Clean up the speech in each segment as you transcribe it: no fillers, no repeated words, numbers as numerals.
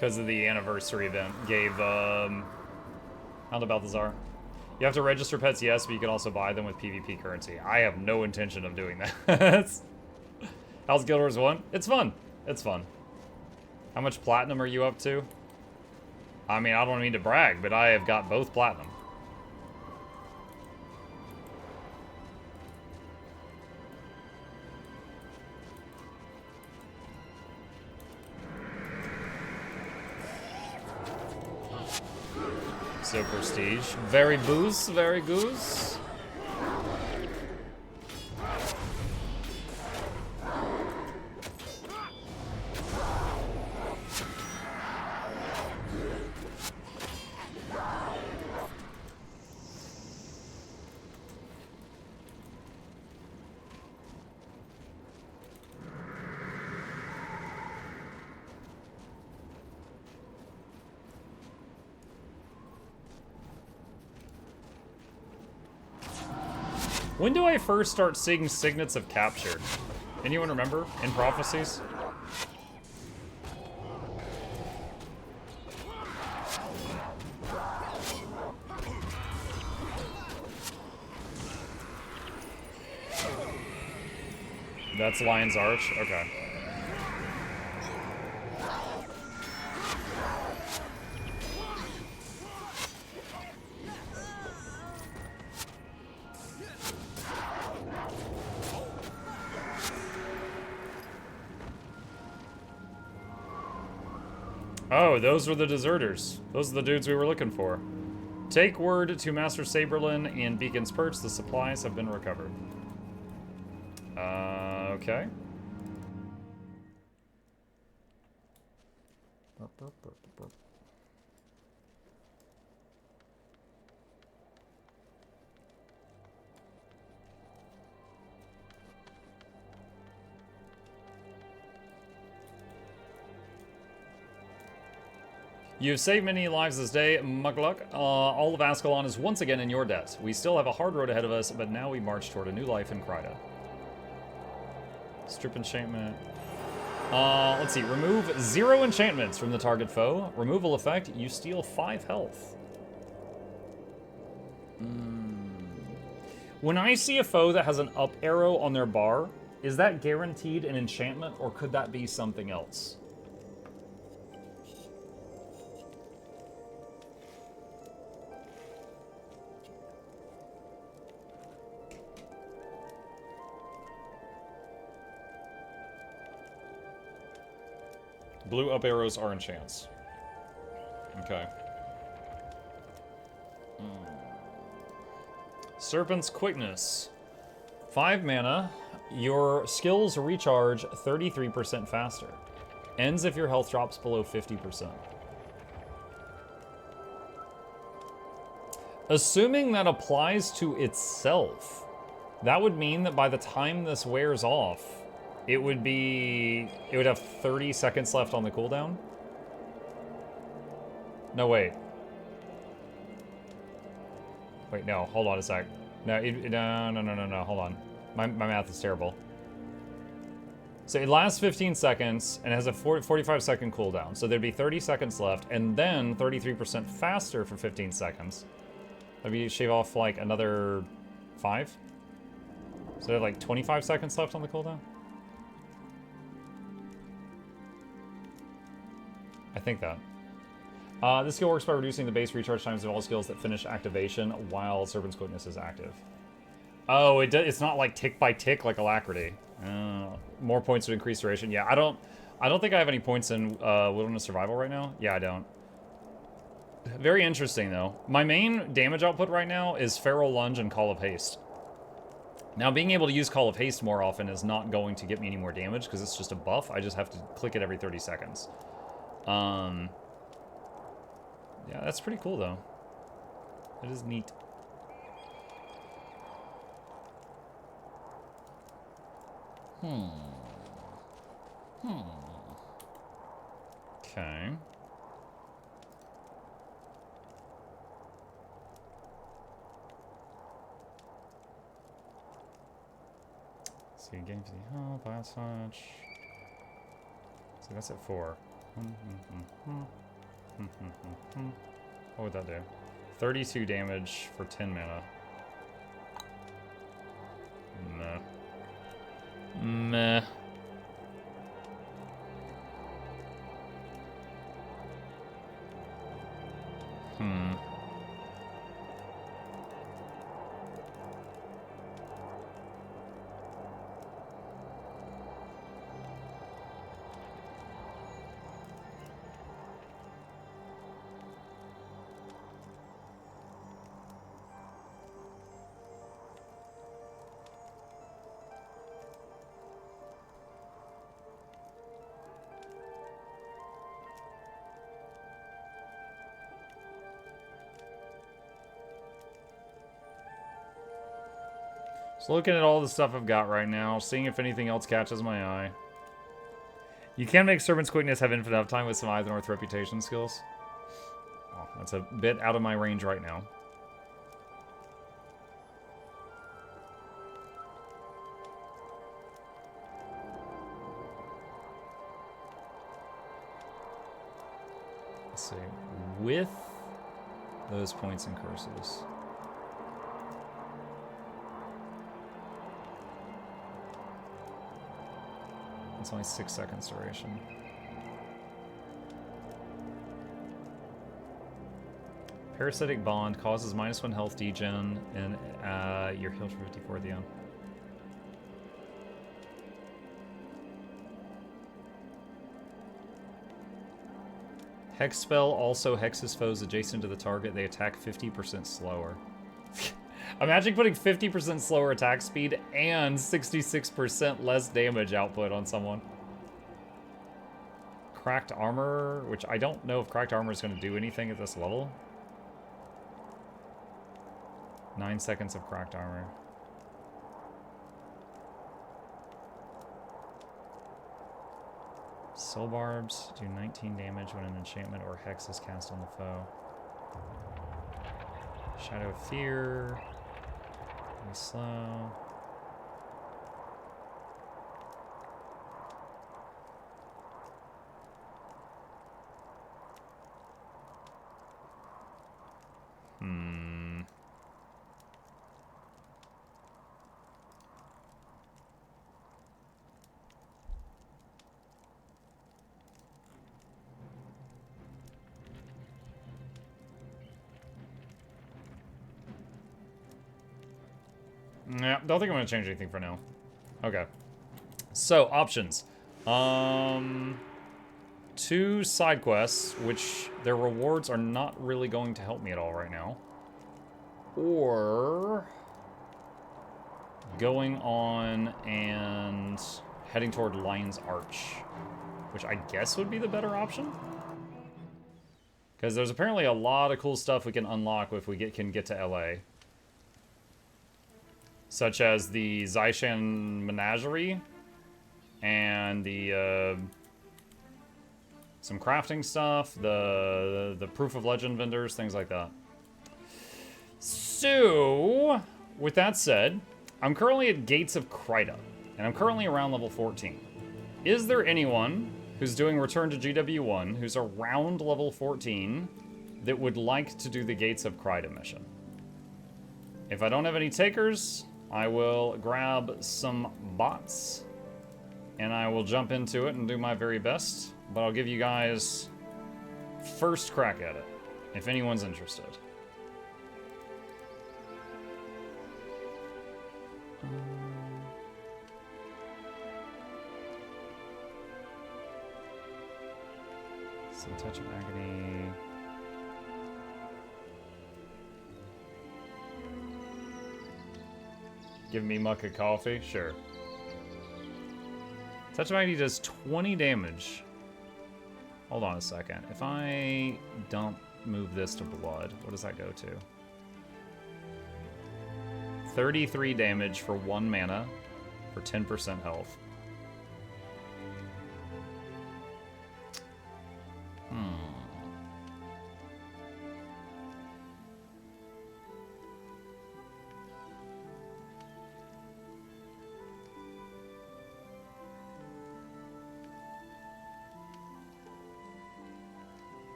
Because of the anniversary event. Gave, Hound of Balthazar. You have to register pets, yes, but you can also buy them with PvP currency. I have no intention of doing that. How's Guild Wars 1? It's fun. It's fun. How much platinum are you up to? I mean, I don't mean to brag, but I have got both platinum. So prestige. Very goose, very goose. When do I first start seeing signets of capture? Anyone remember? In Prophecies? That's Lion's Arch? Okay. Oh, those were the deserters. Those are the dudes we were looking for. Take word to Master Saberlin and Beacon's Perch. The supplies have been recovered. Okay. You have saved many lives this day, Mukluk. All of Ascalon is once again in your debt. We still have a hard road ahead of us, but now we march toward a new life in Kryta. Strip enchantment. Let's see. Remove 0 enchantments from the target foe. Removal effect, you steal 5 health. When I see a foe that has an up arrow on their bar, is that guaranteed an enchantment, or could that be something else? Blue up arrows are enchants. Okay. Serpent's Quickness. 5 mana. Your skills recharge 33% faster. Ends if your health drops below 50%. Assuming that applies to itself, that would mean that by the time this wears off, it would have 30 seconds left on the cooldown? No, wait. Wait, no, hold on a sec. No, no, hold on. My math is terrible. So it lasts 15 seconds, and it has a 45-second cooldown. So there'd be 30 seconds left, and then 33% faster for 15 seconds. Maybe you shave off, like, another 5? So they have, like, 25 seconds left on the cooldown? I think that. This skill works by reducing the base recharge times of all skills that finish activation while Serpent's Quickness is active. Oh, it's not like tick by tick like Alacrity. More points to increase duration. Yeah, I don't think I have any points in Wilderness Survival right now. Yeah, I don't. Very interesting though. My main damage output right now is Feral Lunge and Call of Haste. Now, being able to use Call of Haste more often is not going to get me any more damage because it's just a buff. I just have to click it every 30 seconds. Yeah, that's pretty cool, though. It is neat. Okay. See, game for the health, last touch. So that's at 4. What would that do? 32 damage for 10 mana. Meh. Meh. So looking at all the stuff I've got right now, seeing if anything else catches my eye. You can make Servant's Quickness have infinite uptime with some Eye of the North reputation skills. Oh, that's a bit out of my range right now. Let's see. With those points and curses. It's only 6 seconds duration. Parasitic Bond causes -1 health degen, and you're healed for 54 at the end. Hex spell also hexes foes adjacent to the target. They attack 50% slower. Imagine putting 50% slower attack speed and 66% less damage output on someone. Cracked armor, which I don't know if cracked armor is going to do anything at this level. 9 seconds of cracked armor. Soul barbs do 19 damage when an enchantment or hex is cast on the foe. Shadow of Fear. Really slow. Yeah, don't think I'm going to change anything for now. Okay. So, options. 2 side quests, which their rewards are not really going to help me at all right now. Or going on and heading toward Lion's Arch, which I guess would be the better option. Because there's apparently a lot of cool stuff we can unlock if we can get to LA. Such as the Zyshan Menagerie and the some crafting stuff, the Proof of Legend vendors, things like that. So, with that said, I'm currently at Gates of Kryta, and I'm currently around level 14. Is there anyone who's doing Return to GW1 who's around level 14 that would like to do the Gates of Kryta mission? If I don't have any takers, I will grab some bots, and I will jump into it and do my very best, but I'll give you guys first crack at it, if anyone's interested. Some Touch of Agony. Give me muck of coffee? Sure. Touch of Agony does 20 damage. Hold on a second. If I don't move this to blood, what does that go to? 33 damage for 1 mana for 10% health.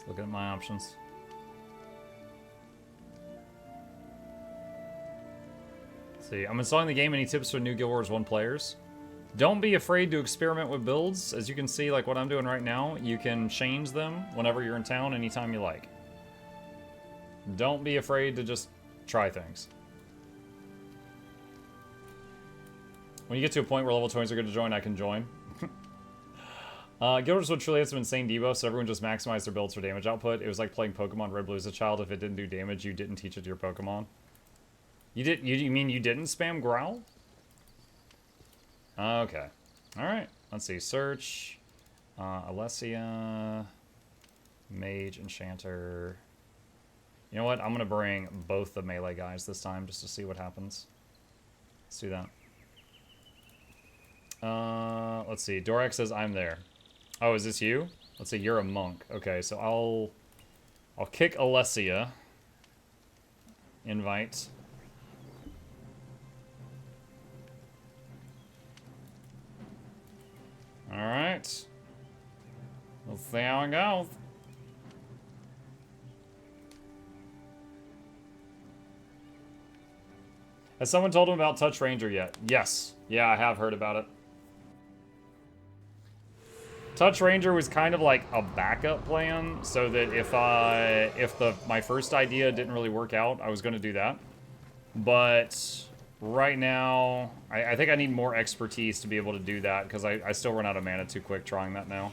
Looking at my options. Let's see, I'm installing the game. Any tips for new Guild Wars 1 players? Don't be afraid to experiment with builds. As you can see, like what I'm doing right now, you can change them whenever you're in town, anytime you like. Don't be afraid to just try things. When you get to a point where level 20s are good to join, I can join. Guild Wars would truly have some insane debuffs, so everyone just maximized their builds for damage output. It was like playing Pokemon Red Blue as a child. If it didn't do damage, you didn't teach it to your Pokemon. You mean you didn't spam Growl? Okay. Alright. Let's see. Search. Alessia. Mage. Enchanter. You know what? I'm going to bring both the melee guys this time just to see what happens. Let's do that. Let's see. Dorak says I'm there. Oh, is this you? Let's see. You're a monk. Okay, so I'll kick Alessia. Invite. Alright. Let's see how it goes. Has someone told him about Touch Ranger yet? Yes. Yeah, I have heard about it. Touch Ranger was kind of like a backup plan, so that if my first idea didn't really work out, I was going to do that. But right now, I think I need more expertise to be able to do that, because I still run out of mana too quick trying that now.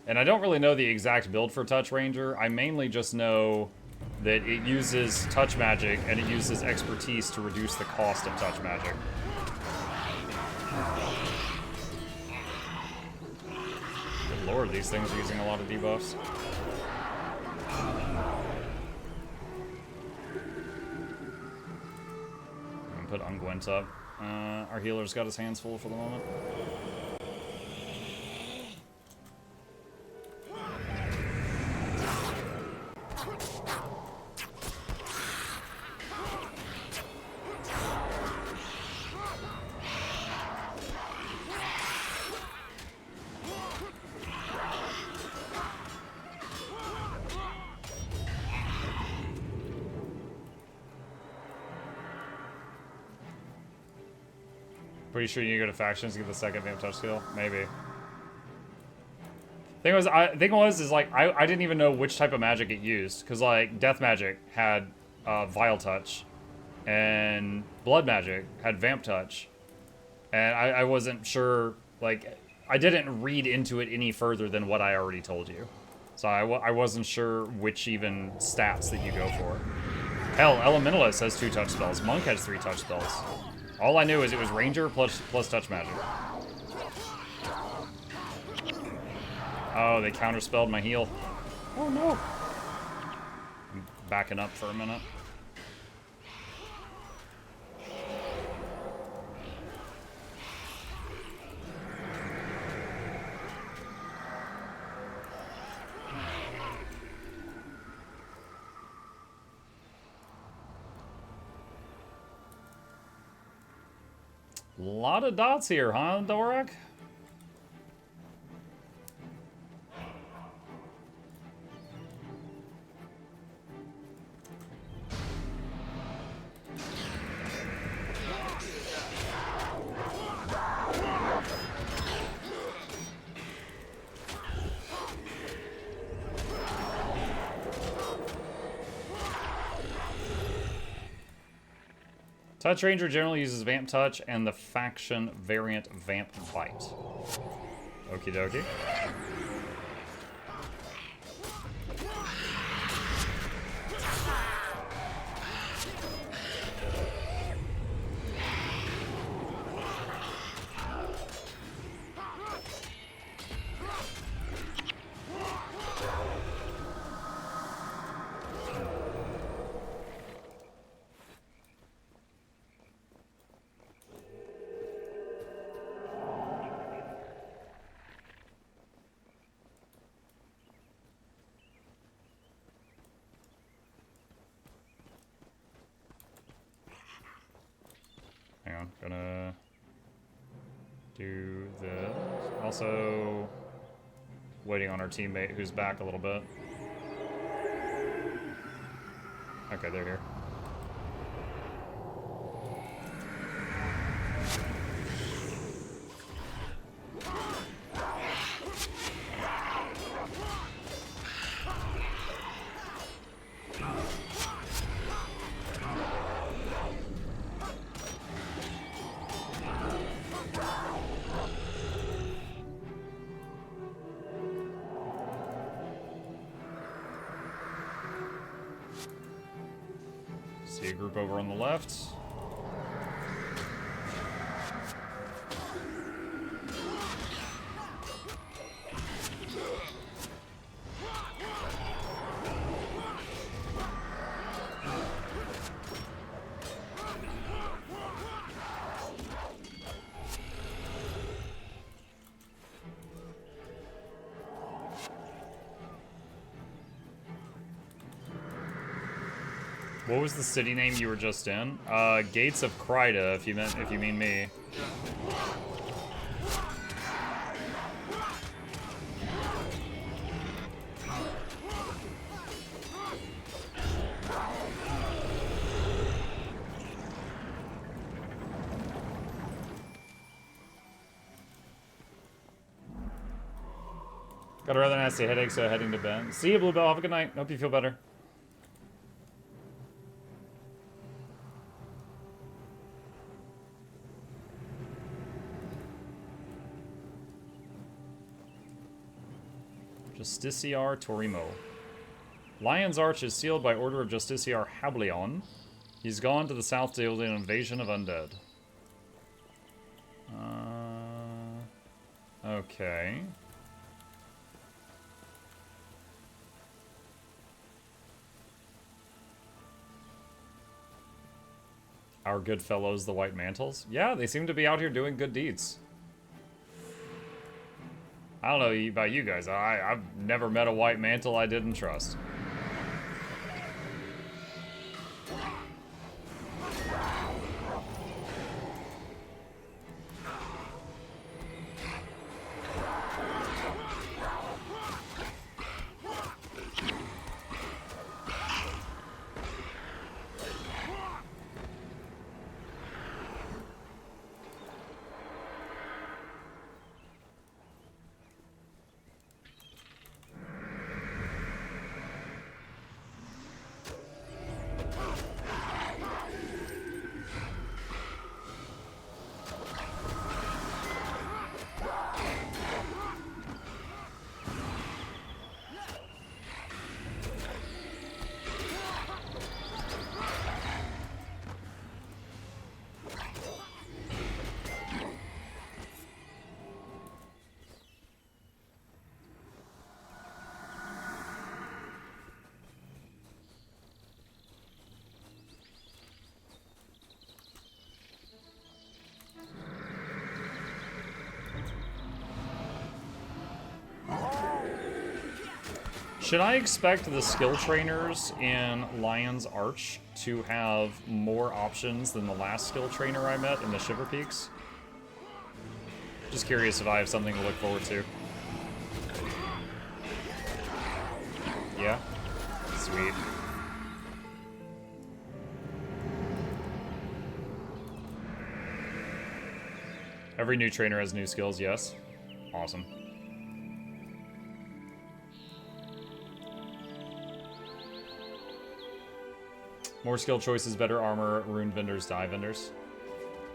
And I don't really know the exact build for Touch Ranger. I mainly just know that it uses touch magic and it uses expertise to reduce the cost of touch magic. Good lord, these things are using a lot of debuffs. I'm gonna put Ungwent up. Our healer's got his hands full for the moment. Pretty sure you go to factions to get the second vamp touch skill? Maybe. Thing was, I didn't even know which type of magic it used, because like death magic had vile touch, and blood magic had vamp touch, and I wasn't sure. Like, I didn't read into it any further than what I already told you, so I wasn't sure which even stats that you go for. Hell, Elementalist has 2 touch spells. Monk has 3 touch spells. All I knew is it was Ranger plus touch magic. Oh, they counterspelled my heal. Oh no. I'm backing up for a minute. A lot of dots here, huh, Dorak? Touch Ranger generally uses Vamp Touch and the faction variant Vamp Bite. Okie dokie. gonna do this. Also, waiting on our teammate who's back a little bit. Okay, they're here. See a group over on the left. What was the city name you were just in? Gates of Kryta, if you mean me. Got a rather nasty headache, so heading to bed. See you, Bluebell. Have a good night. Hope you feel better. Justiciar Torimo. Lion's Arch is sealed by order of Justiciar Hablion. He's gone to the south to deal with an invasion of undead. Okay. Our good fellows, the White Mantles. Yeah, they seem to be out here doing good deeds. I don't know about you guys. I've never met a White Mantle I didn't trust. Should I expect the skill trainers in Lion's Arch to have more options than the last skill trainer I met in the Shiver Peaks? Just curious if I have something to look forward to. Yeah? Sweet. Every new trainer has new skills, yes. Awesome. More skill choices, better armor, rune vendors, dye vendors.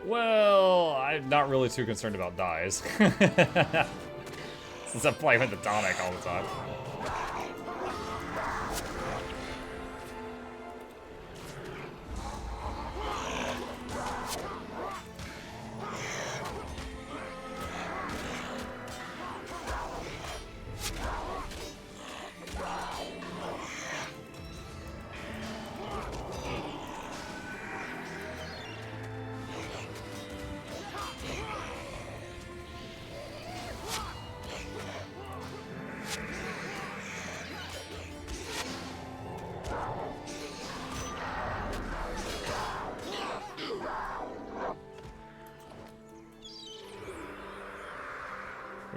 Well, I'm not really too concerned about dyes. Since I'm playing with the tonic all the time.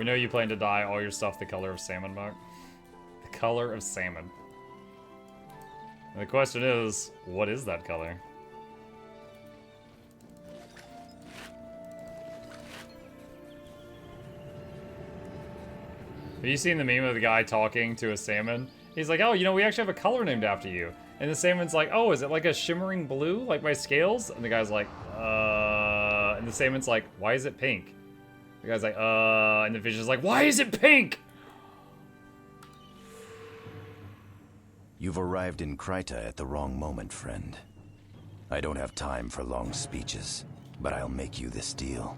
We know you plan to dye all your stuff the color of salmon, Buck. The color of salmon. And the question is, what is that color? Have you seen the meme of the guy talking to a salmon? He's like, oh, you know, we actually have a color named after you. And the salmon's like, oh, is it like a shimmering blue, like my scales? And the guy's like, and the salmon's like, why is it pink? The guy's like, and the fish is like, why is it pink? You've arrived in Kryta at the wrong moment, friend. I don't have time for long speeches, but I'll make you this deal.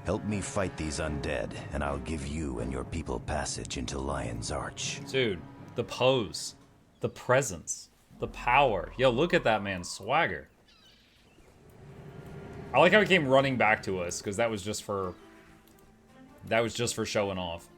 Help me fight these undead, and I'll give you and your people passage into Lion's Arch. Dude, the pose, the presence, the power. Yo, look at that man's swagger. I like how he came running back to us, because that was just for showing off.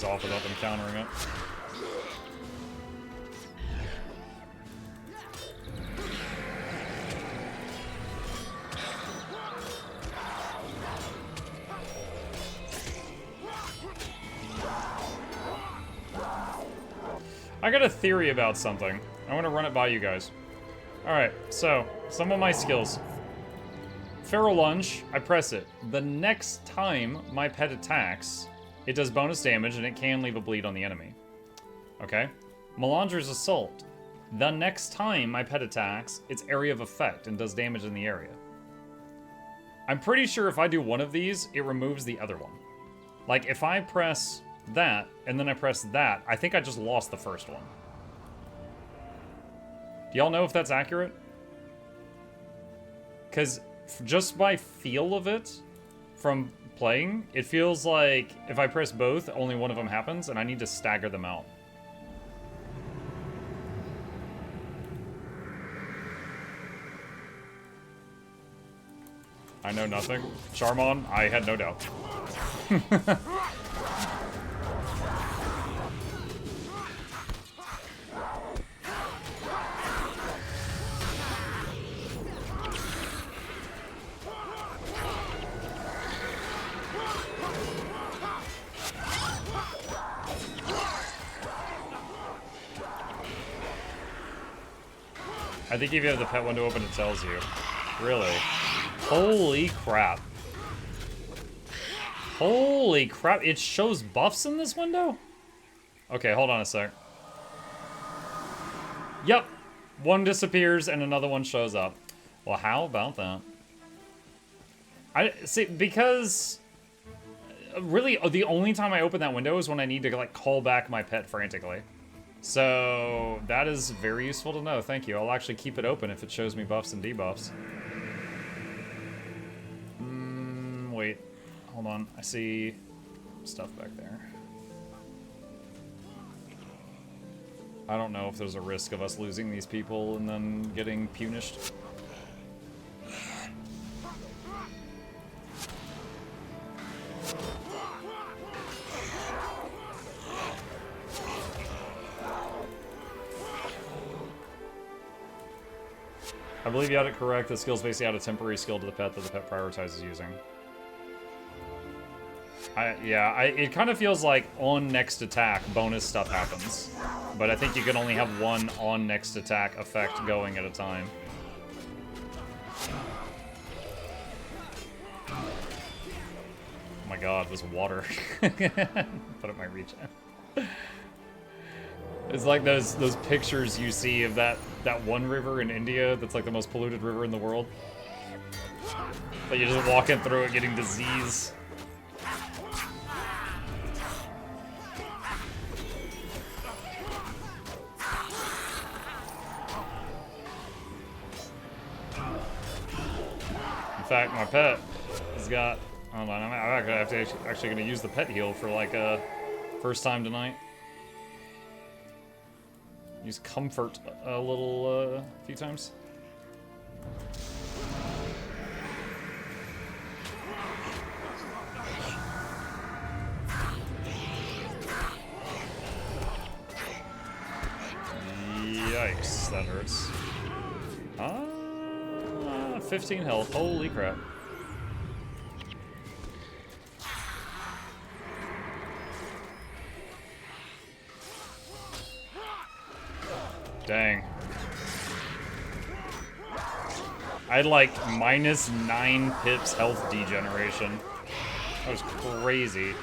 Off without them countering it. I got a theory about something. I want to run it by you guys. Alright, so, some of my skills. Feral Lunge, I press it. The next time my pet attacks, it does bonus damage, and it can leave a bleed on the enemy. Okay? Melanger's Assault. The next time my pet attacks, it's area of effect and does damage in the area. I'm pretty sure if I do one of these, it removes the other one. Like, if I press that, and then I press that, I think I just lost the first one. Do y'all know if that's accurate? Because just by feel of it, from playing, it feels like if I press both, only one of them happens, and I need to stagger them out. I know nothing. Charmon, I had no doubt. I think if you have the pet window open, it tells you. Really? Holy crap. Holy crap. It shows buffs in this window? Okay, hold on a sec. Yep. One disappears and another one shows up. Well, how about that? I see, because really the only time I open that window is when I need to like call back my pet frantically. So that is very useful to know. Thank you. I'll actually keep it open if it shows me buffs and debuffs. Wait. Hold on. I see stuff back there. I don't know if there's a risk of us losing these people and then getting punished. I believe you had it correct. The skill's basically add a temporary skill to the pet that the pet prioritizes using. It kind of feels like on next attack, bonus stuff happens. But I think you can only have one on next attack effect going at a time. Oh my god, there's water. Put it in my reach. It's like those pictures you see of that one river in India that's like the most polluted river in the world. But you're just walking through it getting disease. In fact, my pet has got. Hold on, I'm actually going to use the pet heal for like first time tonight. Use comfort a little few times. Yikes, that hurts. 15 health, holy crap. Dang. I had like -9 pips health degeneration. That was crazy.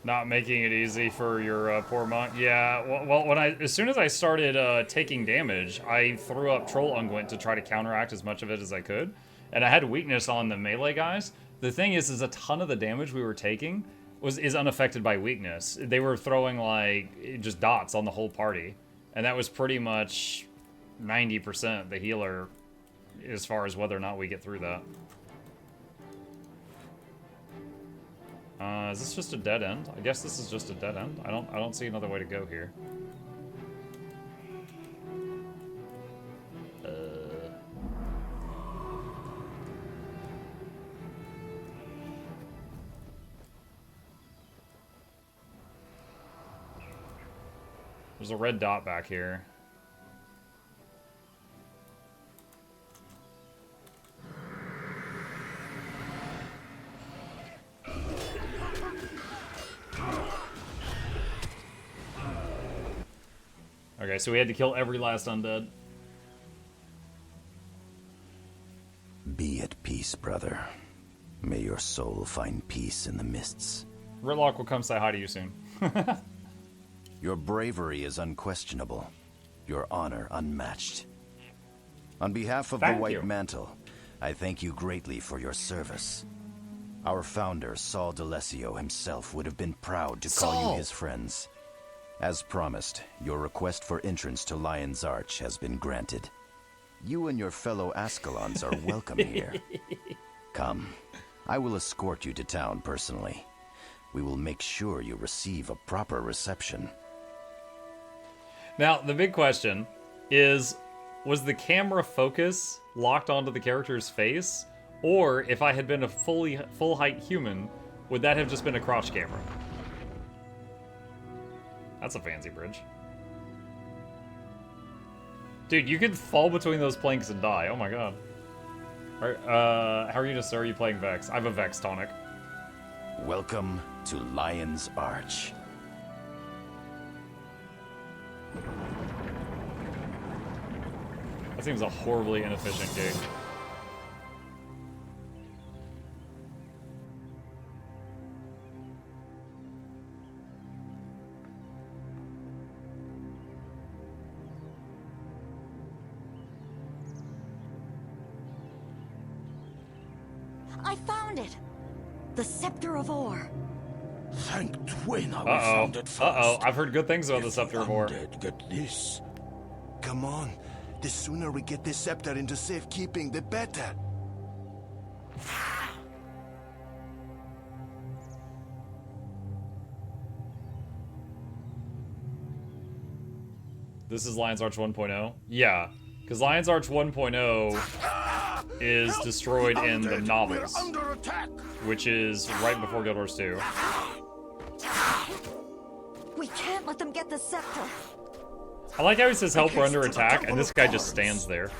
Not making it easy for your poor monk. Yeah, well, as soon as I started taking damage, I threw up Troll Unguent to try to counteract as much of it as I could. And I had weakness on the melee guys. The thing is a ton of the damage we were taking is unaffected by weakness. They were throwing, like, just dots on the whole party. And that was pretty much 90% the healer as far as whether or not we get through that. Is this just a dead end? I guess this is just a dead end. I don't see another way to go here. There's a red dot back here. Okay, so we had to kill every last undead. Be at peace, brother. May your soul find peace in the mists. Ritlock will come say hi to you soon. Your bravery is unquestionable. Your honor unmatched. On behalf of the White Mantle, I thank you greatly for your service. Our founder, Saul D'Alessio himself, would have been proud to call you his friends. As promised, your request for entrance to Lion's Arch has been granted. You and your fellow Ascalons are welcome here. Come, I will escort you to town personally. We will make sure you receive a proper reception. Now, the big question is, was the camera focus locked onto the character's face? Or if I had been a full-height human, would that have just been a crotch camera? That's a fancy bridge. Dude, you could fall between those planks and die. Oh my god. How are you just, sir? Are you playing Vex? I have a Vex tonic. Welcome to Lion's Arch. That seems a horribly inefficient gig. I found it! The Scepter of Ore. Thank Twina we found it first. Uh-oh, I've heard good things about the Scepter of Ore. Get this. Come on. The sooner we get this scepter into safekeeping, the better. This is Lion's Arch 1.0? Yeah, because Lion's Arch 1.0 is destroyed in the novels, which is right before Guild Wars 2. We can't let them get the scepter. I like how he says help, we're under attack, and this guy just stands there.